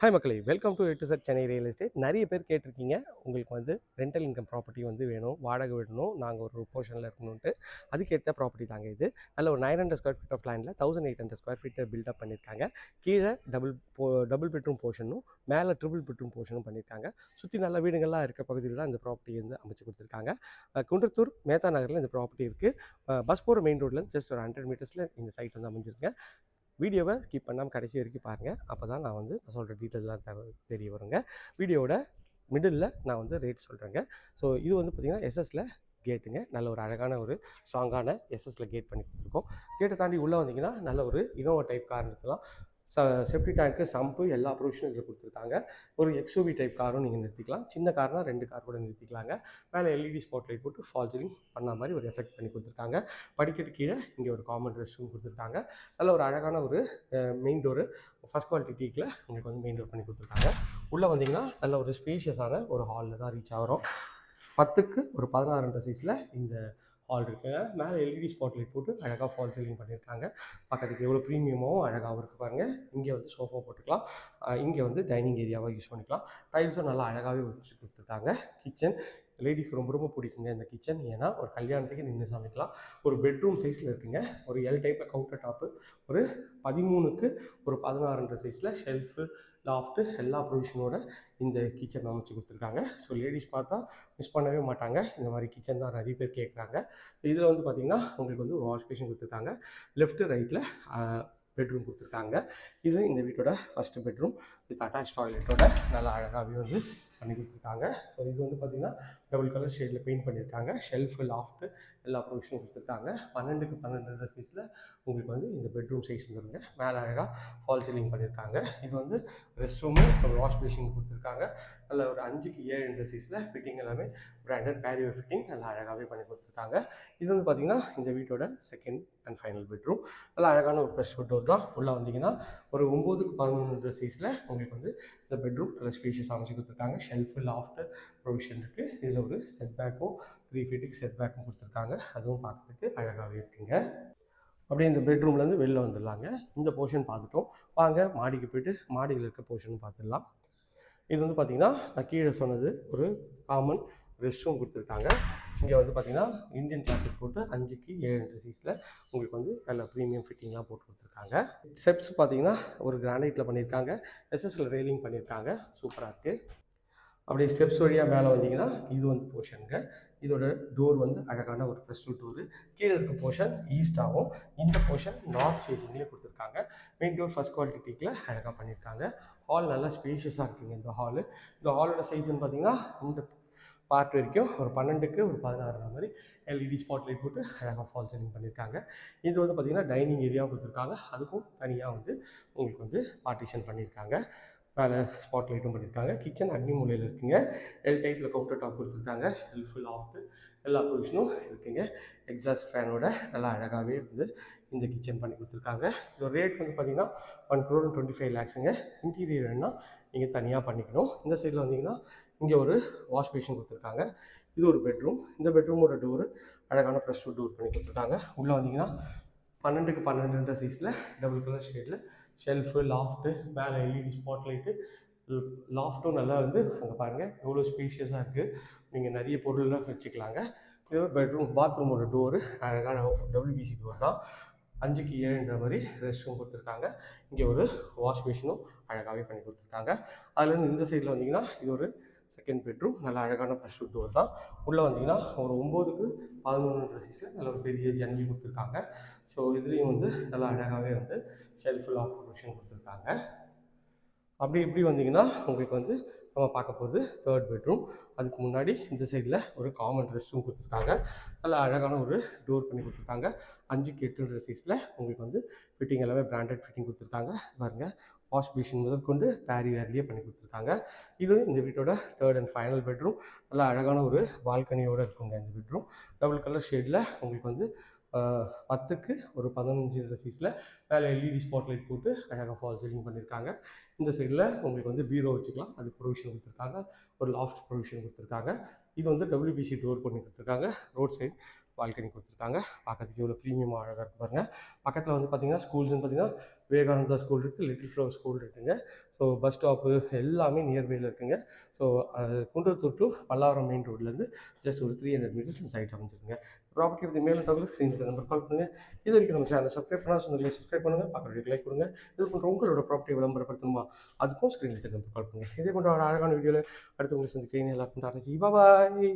Hi மக்களே, welcome to A to Z Chennai real estate. நிறைய பேர் கேட்டிருக்கீங்க, உங்களுக்கு வந்து ரெண்டல் இன்கம் ப்ராப்பர்ட்டி வந்து வேணும், வாடகை விடணும், நாங்கள் ஒரு போர்ஷனில் இருக்கணுன்ட்டு. அதுக்கேற்ற ப்ராப்பர்ட்டி தாங்க இது. நல்ல ஒரு 900 ஸ்கொயர் ஃபீட் ஆஃப் லேண்டில் 1800 ஸ்கொயர் ஃபீட்டை பில்டப் பண்ணியிருக்காங்க. கீழே டபுள் பெட்ரூம் போர்ஷனும் மேலே ட்ரிபிள் பெட்ரூம் போர்ஷனும் பண்ணியிருக்காங்க. சுற்றி நல்ல வீடுகள்லாம் இருக்க பகுதியில் தான் இந்த ப்ராப்பர்ட்டி வந்து அமைச்சு கொடுத்துருக்காங்க. குன்றத்தூர் மேத்தா நகரில் இந்த ப்ராப்பர்ட்டி இருக்குது. பஸ் போகிற மெயின் ரோட்லேருந்து ஜஸ்ட் ஒரு 100 மீட்டர்ஸில் இந்த சைட் வந்து அமைஞ்சிருங்க. வீடியோவை ஸ்கிப் பண்ணாமல் கடைசி வரைக்கும் பாருங்கள். அப்போ தான் நான் வந்து சொல்கிற டீட்டெயிலாம் தெரிய வருங்க. வீடியோவோட மிடில் நான் வந்து ரேட் சொல்கிறேங்க. ஸோ இது வந்து பார்த்திங்கன்னா எஸ்எஸ்ல கேட்டுங்க. நல்ல ஒரு அழகான ஒரு ஸ்ட்ராங்கான எஸ்எஸ்ல கேட் பண்ணி கொடுத்துருக்கோம். கேட்டை தாண்டி உள்ளே வந்தீங்கன்னா நல்ல ஒரு இனோவா டைப் கார் நிறுத்தலாம். செப்டி டேங்க்கு, சம்பு எல்லா ப்ரொவிஷனும் இதில் கொடுத்துருக்காங்க. ஒரு எக்ஸ்யூவி டைப் காரும் நீங்கள் நிறுத்திக்கலாம். சின்ன கார்னால் 2 கார் கூட நிறுத்திக்கலாங்க. மேலே எல்இடி ஸ்பாட் லைட் போட்டு ஃபால் சீலிங் பண்ண மாதிரி ஒரு எஃபெக்ட் பண்ணி கொடுத்துருக்காங்க. படிக்கட்டு கீழே இங்கே ஒரு காமன் ரெஸ்ட் ரூம் கொடுத்துருக்காங்க. நல்ல ஒரு அழகான ஒரு மெயின் டோரு ஃபஸ்ட் குவாலிட்டி டீக்கில் உங்களுக்கு வந்து மெயின் டோர் பண்ணி கொடுத்துருக்காங்க. உள்ளே வந்தீங்கன்னா நல்ல ஒரு ஸ்பேஷியஸான ஒரு ஹாலில் தான் ரீச் ஆகிறோம். 10க்கு ஒரு 16 சைஸில் இந்த ஹால் இருக்குங்க. மேலே எல்இடி ஸ்பாட் லைட் போட்டு அழகாக ஃபால் சீலிங் பண்ணியிருக்காங்க. பக்கத்துக்கு எவ்வளோ ப்ரீமியமாகவும் அழகாகவும் இருக்குது பாருங்கள். இங்கே வந்து சோஃபா போட்டுக்கலாம். இங்கே வந்து டைனிங் ஏரியாவாக யூஸ் பண்ணிக்கலாம். டைல்ஸும் நல்லா அழகாகவே வச்சு கொடுத்துருக்காங்க. கிச்சன் லேடிஸ்க்கு ரொம்ப ரொம்ப பிடிக்குங்க இந்த கிச்சன். ஏன்னா ஒரு கல்யாணத்துக்கு நின்று சமைக்கலாம். ஒரு பெட்ரூம் சைஸில் இருக்குங்க. ஒரு எல் டைப்பில் கவுண்டர் டாப்பு, ஒரு 13க்கு ஒரு 16 சைஸில் ஷெல்ஃபு, லாஃப்ட்டு எல்லா ப்ரொவிஷனோட இந்த கிச்சன் அமைச்சு கொடுத்துருக்காங்க. ஸோ லேடிஸ் பார்த்தா மிஸ் பண்ணவே மாட்டாங்க. இந்த மாதிரி கிச்சன் தான் நிறைய பேர் கேட்குறாங்க. இதில் வந்து பார்த்திங்கன்னா உங்களுக்கு வந்து ஒரு வாஷ் பேஷன் கொடுத்துருக்காங்க. லெஃப்ட்டு ரைட்டில் பெட்ரூம் கொடுத்துருக்காங்க. இது இந்த வீட்டோட ஃபஸ்ட்டு பெட்ரூம் வித் அட்டாச் டாய்லெட்டோட நல்லா அழகாகவே வந்து பண்ணி கொடுத்துருக்காங்க. ஸோ இது வந்து பார்த்திங்கன்னா டபுள் கலர் ஷேடில் பெயிண்ட் பண்ணியிருக்காங்க. ஷெல்ஃபு, லாஃப்ட்டு எல்லா ப்ரொவிஷனும் கொடுத்துருக்காங்க. 12க்கு 12 சைஸில் உங்களுக்கு வந்து இந்த பெட்ரூம் சைஸ் வந்துருங்க. மேலே அழகாக ஃபால் சீலிங் பண்ணியிருக்காங்க. இது வந்து ரெஸ்ட் ரூமு, ஒரு வாஷ் பேஷன் கொடுத்துருக்காங்க. நல்ல ஒரு 5க்கு 7 சைஸில் ஃபிட்டிங் எல்லாமே பிராண்டட் பேரியோ ஃபிட்டிங் நல்லா அழகாகவே பண்ணி கொடுத்துருக்காங்க. இது வந்து பார்த்திங்கன்னா இந்த வீட்டோட செகண்ட் அண்ட் ஃபைனல் பெட்ரூம். நல்லா அழகான ஒரு ப்ரெஷ் டோர் தான். உள்ளே வந்தீங்கன்னா ஒரு 9க்கு 11 சைஸில் உங்களுக்கு வந்து இந்த பெட்ரூம் நல்ல ஸ்பேஷியஸ் அமைச்சு கொடுத்துருக்காங்க. ஷெல்ஃபு, லாஃப்ட்டு ப்ரொவிஷன் இருக்குது. இதில் ஒரு செட் பேக்கும் 3 ஃபீட்டுக்கு செட் பேக்கும் கொடுத்துருக்காங்க. அதுவும் பார்க்குறதுக்கு அழகாகவே இருக்குங்க. அப்படியே இந்த பெட்ரூம்லேருந்து வெளில வந்துடலாங்க. இந்த போர்ஷன் பார்த்துட்டோம். வாங்க மாடிக்கு போய்ட்டு மாடியில் இருக்க போர்ஷன் பார்த்துடலாம். இது வந்து பார்த்திங்கன்னா நான் கீழே சொன்னது ஒரு காமன் ரெஸ்ட் ரூம் கொடுத்துருக்காங்க. இங்கே வந்து பார்த்திங்கன்னா இந்தியன் கிளாசிக் போட்டு 5க்கு 7 சைஸில் உங்களுக்கு வந்து நல்ல ப்ரீமியம் ஃபிட்டிங்லாம் போட்டு கொடுத்துருக்காங்க. ஸ்டெப்ஸ் பார்த்திங்கன்னா ஒரு கிரானைட்டில் பண்ணியிருக்காங்க. எஸ்எஸ்ல ரெயிலிங் பண்ணியிருக்காங்க. சூப்பராக இருக்குது. அப்படியே ஸ்டெப்ஸ் வழியாக மேலே வந்தீங்கன்னா இது வந்து போர்ஷனுங்க. இதோட டோர் வந்து அழகான ஒரு ப்ரெஸ் டோரு. கீழே இருக்க போர்ஷன் ஈஸ்டாகவும், இந்த போர்ஷன் நார்த் ஃபேஸிங்லேயே கொடுத்துருக்காங்க. மெயின் டோர் ஃபஸ்ட் குவாலிட்டி டீக்கில் அழகாக பண்ணியிருக்காங்க. ஹால் நல்லா ஸ்பேஷியஸாக இருக்குங்க இந்த ஹாலு. இந்த ஹாலோட சைஸ்ன்னு பார்த்தீங்கன்னா இந்த பார்ட் வரைக்கும் ஒரு 12க்கு ஒரு 16 மாதிரி எல்இடி ஸ்பாட் லைட் போட்டு அழகாக ஃபால் சீலிங் பண்ணியிருக்காங்க. இது வந்து பார்த்திங்கன்னா டைனிங் ஏரியாவும் கொடுத்துருக்காங்க. அதுக்கும் தனியாக வந்து உங்களுக்கு வந்து பார்ட்டிஷன் பண்ணியிருக்காங்க. மேலே ஸ்பாட் லைட்டும் பண்ணியிருக்காங்க. கிச்சன் அக்னி மூலையில் இருக்குங்க. எல் டைப்பில் கவுண்டர் டாப் கொடுத்துருக்காங்க. ஷெல்ஃபு, லாஃப்ட்டு எல்லா ப்ரொவிஷனும் இருக்குங்க. எக்ஸாஸ்ட் ஃபேனோட நல்லா அழகாகவே இருக்குது இந்த கிச்சன் பண்ணி கொடுத்துருக்காங்க. இதோட ரேட் வந்து பார்த்திங்கன்னா 1,25 lakhsங்க. இன்டீரியர் வேணுன்னா நீங்கள் தனியாக பண்ணிக்கணும். இந்த சைடில் வந்தீங்கன்னா இங்கே ஒரு வாஷ் பேஷன் கொடுத்துருக்காங்க. இது ஒரு பெட்ரூம். இந்த பெட்ரூமோட டோரு அழகான ப்ரெஸ் டோர் பண்ணி கொடுத்துருக்காங்க. உள்ளே வந்தீங்கன்னா 12க்கு 12 சைஸில் டபுள் கலர் ஷேடில் ஷெல்ஃபு, லாஃப்ட்டு, மேலே எல்இடி ஸ்பாட் லைட்டு, லாஃப்ட்டும் நல்லா வந்து அங்கே பாருங்கள் எவ்வளோ ஸ்பேஷியஸாக இருக்குது. நீங்கள் நிறைய பொருள்லாம் வச்சுக்கலாங்க. இது பெட்ரூம் பாத்ரூமோட டோரு அழகான டபிள்யூபிசி டோர் தான். 5க்கு 7 மாதிரி ரெஸ்ட் ரூம் கொடுத்துருக்காங்க. இங்கே ஒரு வாஷ் மிஷினும் அழகாகவே பண்ணி கொடுத்துருக்காங்க. அதுலேருந்து இந்த சைடில் வந்தீங்கன்னா இது ஒரு செகண்ட் பெட்ரூம். நல்லா அழகான ப்ரெஷ் டோர் தான். உள்ளே வந்தீங்கன்னா ஒரு 9க்கு 11 சைஸில் நல்ல ஒரு பெரிய ஜன்னல் கொடுத்துருக்காங்க. ஸோ இதுலேயும் வந்து நல்லா அழகாகவே வந்து ஷெல்ஃபு, லாஃப்ட் ப்ரொவிஷன் கொடுத்துருக்காங்க. அப்படி இப்படி வந்தீங்கன்னா உங்களுக்கு வந்து நம்ம பார்க்க போகிறது தேர்ட் பெட்ரூம். அதுக்கு முன்னாடி இந்த சைடில் ஒரு காமன் ரெஸ்ட் ரூம் கொடுத்துருக்காங்க. நல்லா அழகான ஒரு டோர் பண்ணி கொடுத்துருக்காங்க. 5க்கு 8 சைஸில் உங்களுக்கு வந்து ஃபிட்டிங் எல்லாமே பிராண்டட் ஃபிட்டிங் கொடுத்துருக்காங்க. பாருங்கள் வாஷ் பேஷன் முதற்கொண்டு பேரிவேர்லேயே பண்ணி கொடுத்துருக்காங்க. இது இந்த வீட்டோட தேர்ட் அண்ட் ஃபைனல் பெட்ரூம். நல்லா அழகான ஒரு பால்கனியோடு இருக்குங்க இந்த பெட்ரூம். டபுள் கலர் ஷேடில் உங்களுக்கு வந்து 10க்கு ஒரு 15 சைஸில் மேலே எல்இடி ஸ்பாட் லைட் போட்டு அழகாக ஃபால் சீலிங் பண்ணியிருக்காங்க. இந்த சைடில் உங்களுக்கு வந்து பீரோ வச்சுக்கலாம். அதுக்கு ப்ரொவிஷன் கொடுத்துருக்காங்க. ஒரு லாஃப்ட் ப்ரொவிஷன் கொடுத்துருக்காங்க. இது வந்து டபிள்யூபிசி டோர் பண்ணி கொடுத்துருக்காங்க. ரோட் சைடு பால்கனி கொடுத்துருக்காங்க. பார்க்கறதுக்கு எவ்வளோ ப்ரீமியமாக அழகாக இருக்கு பாருங்கள். பக்கத்தில் வந்து பார்த்திங்கன்னா ஸ்கூல்ஸ்னு பார்த்திங்கன்னா விவேகானந்தா ஸ்கூல் இருக்குது, லிட்டில் ஃப்ளவர் ஸ்கூல் இருக்குங்க. ஸோ பஸ் ஸ்டாப்பு எல்லாமே நியர்பையில் இருக்குங்க. So Kundrathur to Pallavaram main ரோட்லேருந்து ஜஸ்ட் ஒரு 300 மீட்டர்ஸ் சைட் அமைஞ்சிருங்க. ப்ராப்பர்ட்டி பற்றி மேலும் தகவல் ஸ்க்ரீன் நம்பர் கால் பண்ணுங்கள். இது வரைக்கும் நம்ம சேனலை சப்ஸ்கிரைப் பண்ணால் சொந்தங்களே சப்ஸ்கிரைப் பண்ணுங்கள், பார்க்குற லைக் கொடுங்க. இது போன்ற உங்களோட ப்ராப்பர்ட்டி விளம்பரப்படுத்தணுமா, அதுக்கும் ஸ்க்ரீனில் நம்பர் கால் பண்ணுங்கள். இதே போன்ற ஒரு அழகான வீடியோவில் அடுத்து உங்களை சந்திக்கிறேன். எல்லாருக்கும் டாடா, பாய்.